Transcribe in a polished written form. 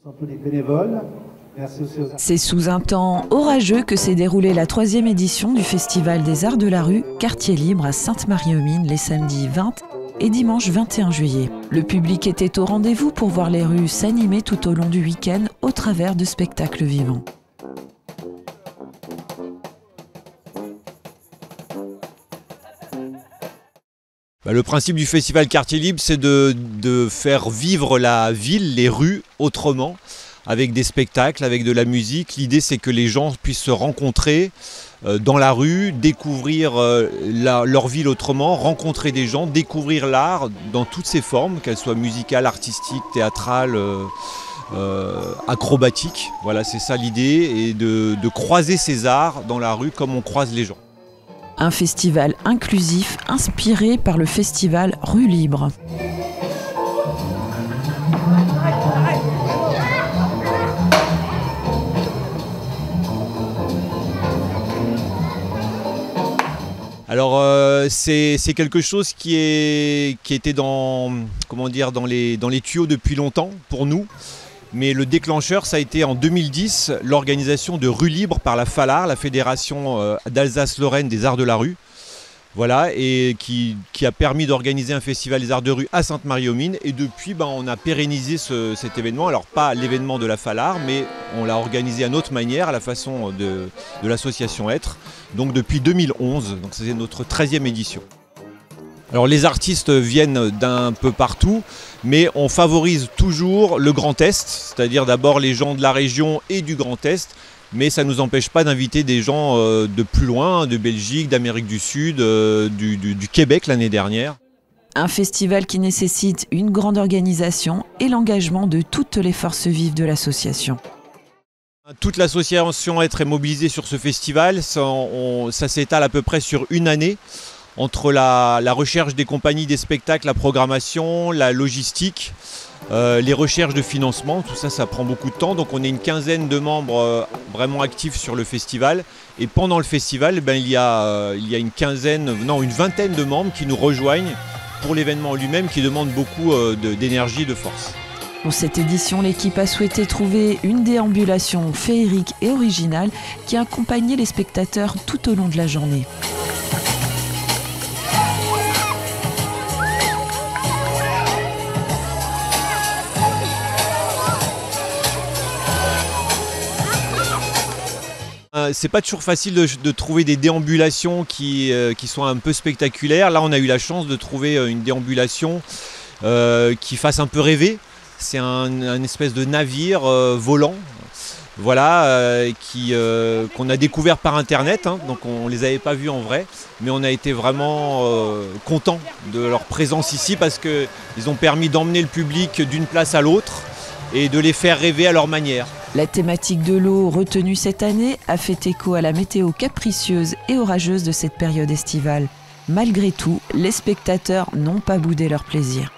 Un peu les bénévoles. Merci aussi aux... C'est sous un temps orageux que s'est déroulée la 3e édition du Festival des Arts de la Rue, quartier libre à Sainte-Marie-aux-Mines les samedis 20 et dimanche 21 juillet. Le public était au rendez-vous pour voir les rues s'animer tout au long du week-end au travers de spectacles vivants. Le principe du festival Quartier Libre, c'est de faire vivre la ville, les rues, autrement, avec des spectacles, avec de la musique. L'idée, c'est que les gens puissent se rencontrer dans la rue, découvrir leur ville autrement, rencontrer des gens, découvrir l'art dans toutes ses formes, qu'elles soient musicales, artistiques, théâtrales, acrobatiques. Voilà, c'est ça l'idée, et de croiser ces arts dans la rue comme on croise les gens. Un festival inclusif inspiré par le festival Rue Libre. Alors c'est quelque chose qui était dans les tuyaux depuis longtemps pour nous. Mais le déclencheur, ça a été en 2010, l'organisation de Rue Libre par la FALAR, la Fédération d'Alsace-Lorraine des Arts de la Rue. Voilà, et qui a permis d'organiser un festival des Arts de Rue à Sainte-Marie-aux-Mines. Et depuis, on a pérennisé cet événement. Alors pas l'événement de la FALAR, mais on l'a organisé à notre manière, à la façon de l'association Être. Donc depuis 2011, donc c'est notre 13e édition. Alors les artistes viennent d'un peu partout, mais on favorise toujours le Grand Est, c'est-à-dire d'abord les gens de la région et du Grand Est, mais ça ne nous empêche pas d'inviter des gens de plus loin, de Belgique, d'Amérique du Sud, du Québec l'année dernière. Un festival qui nécessite une grande organisation et l'engagement de toutes les forces vives de l'association. Toute l'association Être est mobilisée sur ce festival, ça s'étale à peu près sur une année. Entre la recherche des compagnies, des spectacles, la programmation, la logistique, les recherches de financement, tout ça, ça prend beaucoup de temps. Donc on est une quinzaine de membres vraiment actifs sur le festival. Et pendant le festival, il y a une vingtaine de membres qui nous rejoignent pour l'événement lui-même, qui demande beaucoup d'énergie et de force. Pour cette édition, l'équipe a souhaité trouver une déambulation féerique et originale qui accompagnait les spectateurs tout au long de la journée. C'est pas toujours facile de trouver des déambulations qui sont un peu spectaculaires. Là, on a eu la chance de trouver une déambulation qui fasse un peu rêver. C'est un espèce de navire volant, voilà, qu'on a découvert par internet, hein, donc on ne les avait pas vus en vrai, mais on a été vraiment contents de leur présence ici parce qu'ils ont permis d'emmener le public d'une place à l'autre et de les faire rêver à leur manière. La thématique de l'eau retenue cette année a fait écho à la météo capricieuse et orageuse de cette période estivale. Malgré tout, les spectateurs n'ont pas boudé leur plaisir.